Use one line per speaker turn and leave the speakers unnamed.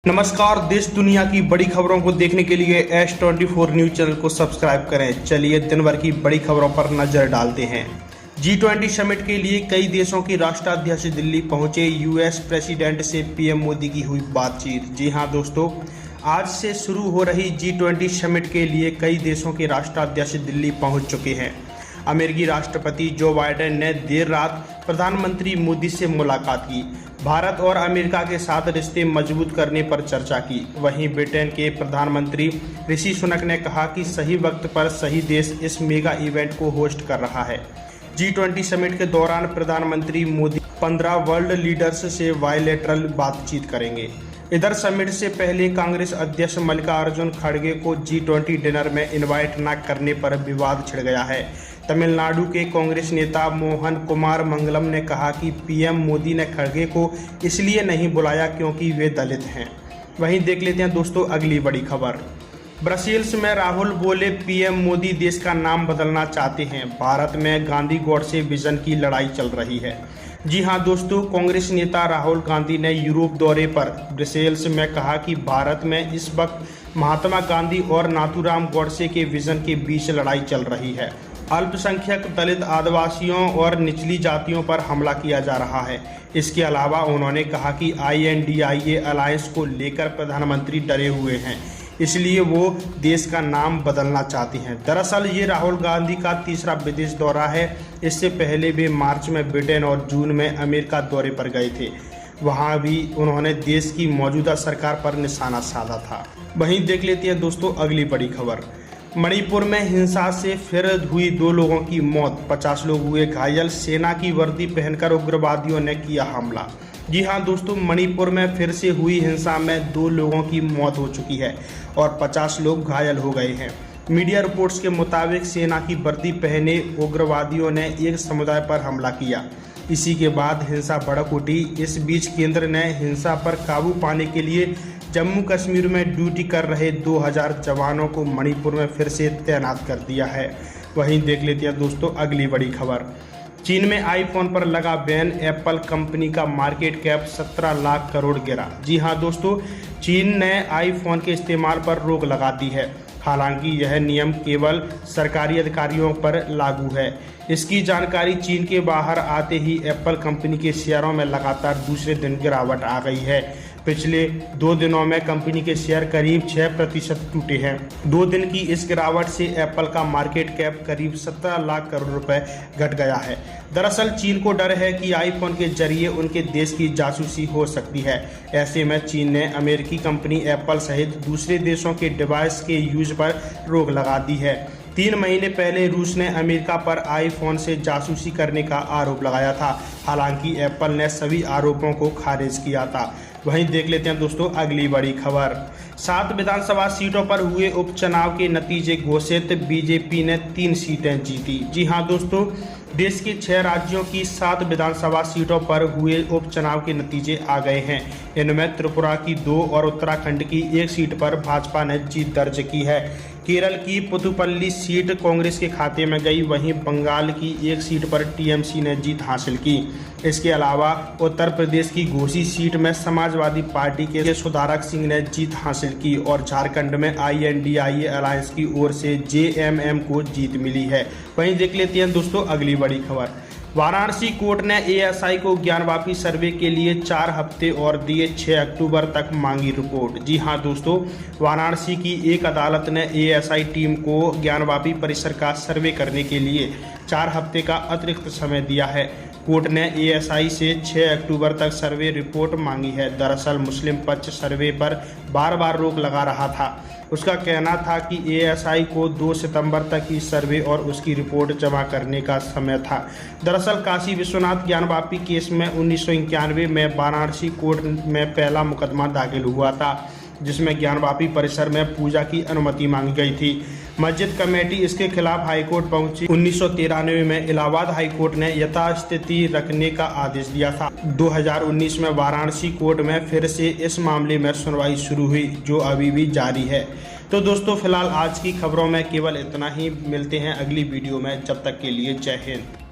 नमस्कार, देश दुनिया की बड़ी खबरों को देखने के लिए S24 न्यूज चैनल को सब्सक्राइब करें। चलिए दिन भर की बड़ी खबरों पर नजर डालते हैं। G20 समिट के लिए कई देशों के राष्ट्राध्यक्ष दिल्ली पहुंचे। यूएस प्रेसिडेंट से पीएम मोदी की हुई बातचीत। जी हां दोस्तों, आज से शुरू हो रही G20 समिट के लिए कई देशों के राष्ट्राध्यक्ष दिल्ली पहुंच चुके हैं। अमेरिकी राष्ट्रपति जो बाइडेन ने देर रात प्रधानमंत्री मोदी से मुलाकात की। भारत और अमेरिका के साथ रिश्ते मजबूत करने पर चर्चा की। वहीं ब्रिटेन के प्रधानमंत्री ऋषि सुनक ने कहा कि सही वक्त पर सही देश इस मेगा इवेंट को होस्ट कर रहा है। G20 समिट के दौरान प्रधानमंत्री मोदी 15 वर्ल्ड लीडर्स से बायलैटरल बातचीत करेंगे। इधर समिट से पहले कांग्रेस अध्यक्ष मल्लिकार्जुन खड़गे को G20 डिनर में इनवाइट न करने पर विवाद छिड़ गया है। तमिलनाडु के कांग्रेस नेता मोहन कुमार मंगलम ने कहा कि पीएम मोदी ने खड़गे को इसलिए नहीं बुलाया क्योंकि वे दलित हैं। वहीं देख लेते हैं दोस्तों अगली बड़ी खबर। ब्रसेल्स में राहुल बोले पीएम मोदी देश का नाम बदलना चाहते हैं। भारत में गांधी गॉडसे विजन की लड़ाई चल रही है। जी हां दोस्तों, कांग्रेस नेता राहुल गांधी ने यूरोप दौरे पर ब्रसेल्स में कहा कि भारत में इस वक्त महात्मा गांधी और नाथूराम गॉडसे के विजन के बीच लड़ाई चल रही है। अल्पसंख्यक, दलित, आदिवासियों और निचली जातियों पर हमला किया जा रहा है। इसके अलावा उन्होंने कहा कि INDIA अलायंस को लेकर प्रधानमंत्री डरे हुए हैं, इसलिए वो देश का नाम बदलना चाहते हैं। दरअसल ये राहुल गांधी का तीसरा विदेश दौरा है। इससे पहले वे मार्च में ब्रिटेन और जून में अमेरिका दौरे पर गए थे। वहाँ भी उन्होंने देश की मौजूदा सरकार पर निशाना साधा था। वहीं देख लेते हैं दोस्तों अगली बड़ी खबर। मणिपुर में हिंसा से फिर हुई 2 लोगों की मौत, 50 लोग हुए घायल। सेना की वर्दी पहनकर उग्रवादियों ने किया हमला। जी हां दोस्तों, मणिपुर में फिर से हुई हिंसा में 2 लोगों की मौत हो चुकी है और 50 लोग घायल हो गए हैं। मीडिया रिपोर्ट्स के मुताबिक सेना की वर्दी पहने उग्रवादियों ने एक समुदाय पर हमला किया। इसी के बाद हिंसा भड़क उठी। इस बीच केंद्र ने हिंसा पर काबू पाने के लिए जम्मू कश्मीर में ड्यूटी कर रहे 2000 जवानों को मणिपुर में फिर से तैनात कर दिया है। वहीं देख लेते हैं दोस्तों अगली बड़ी खबर। चीन में आईफोन पर लगा बैन, एप्पल कंपनी का मार्केट कैप 17 लाख करोड़ गिरा। जी हां दोस्तों, चीन ने आईफोन के इस्तेमाल पर रोक लगा दी है। हालांकि यह नियम केवल सरकारी अधिकारियों पर लागू है। इसकी जानकारी चीन के बाहर आते ही एप्पल कंपनी के शेयरों में लगातार दूसरे दिन गिरावट आ गई है। पिछले 2 दिनों में कंपनी के शेयर करीब 6% टूटे हैं। 2 दिन की इस गिरावट से एप्पल का मार्केट कैप करीब 17 लाख करोड़ रुपए घट गया है। दरअसल चीन को डर है कि आईफोन के जरिए उनके देश की जासूसी हो सकती है। ऐसे में चीन ने अमेरिकी कंपनी एप्पल सहित दूसरे देशों के डिवाइस के यूज पर रोक लगा दी है। 3 महीने पहले रूस ने अमेरिका पर आईफोन से जासूसी करने का आरोप लगाया था। हालांकि एप्पल ने सभी आरोपों को खारिज किया था। वहीं देख लेते हैं दोस्तों अगली बड़ी खबर। 7 विधानसभा सीटों पर हुए उपचुनाव के नतीजे घोषित, बीजेपी ने 3 सीटें जीती। जी हां दोस्तों, देश के 6 राज्यों की 7 विधानसभा सीटों पर हुए उपचुनाव के नतीजे आ गए हैं। इनमें त्रिपुरा की 2 और उत्तराखंड की 1 सीट पर भाजपा ने जीत दर्ज की है। केरल की पुदुपल्ली सीट कांग्रेस के खाते में गई। वहीं बंगाल की 1 सीट पर TMC ने जीत हासिल की। इसके अलावा उत्तर प्रदेश की घोसी सीट में समाजवादी पार्टी के सुधारक सिंह ने जीत हासिल की और झारखंड में INDIA अलायंस की ओर से JMM को जीत मिली है। वहीं देख लेते हैं दोस्तों अगली बड़ी खबर। वाराणसी कोर्ट ने ASI को ज्ञानवापी सर्वे के लिए 4 हफ्ते और दिए। 6 अक्टूबर तक मांगी रिपोर्ट। जी हां दोस्तों, वाराणसी की एक अदालत ने ASI टीम को ज्ञानवापी परिसर का सर्वे करने के लिए 4 हफ्ते का अतिरिक्त समय दिया है। कोर्ट ने ASI से 6 अक्टूबर तक सर्वे रिपोर्ट मांगी है। दरअसल मुस्लिम पक्ष सर्वे पर बार बार रोक लगा रहा था। उसका कहना था कि ASI को 2 सितंबर तक ही सर्वे और उसकी रिपोर्ट जमा करने का समय था। दरअसल काशी विश्वनाथ ज्ञानवापी केस में 1991 में वाराणसी कोर्ट में पहला मुकदमा दाखिल हुआ था, जिसमें ज्ञानवापी परिसर में पूजा की अनुमति मांगी गई थी। मस्जिद कमेटी इसके खिलाफ हाईकोर्ट पहुंची। 1993 में इलाहाबाद हाईकोर्ट ने यथास्थिति रखने का आदेश दिया था। 2019 में वाराणसी कोर्ट में फिर से इस मामले में सुनवाई शुरू हुई, जो अभी भी जारी है। तो दोस्तों फिलहाल आज की खबरों में केवल इतना ही। मिलते हैं अगली वीडियो में, जब तक के लिए जय हिंद।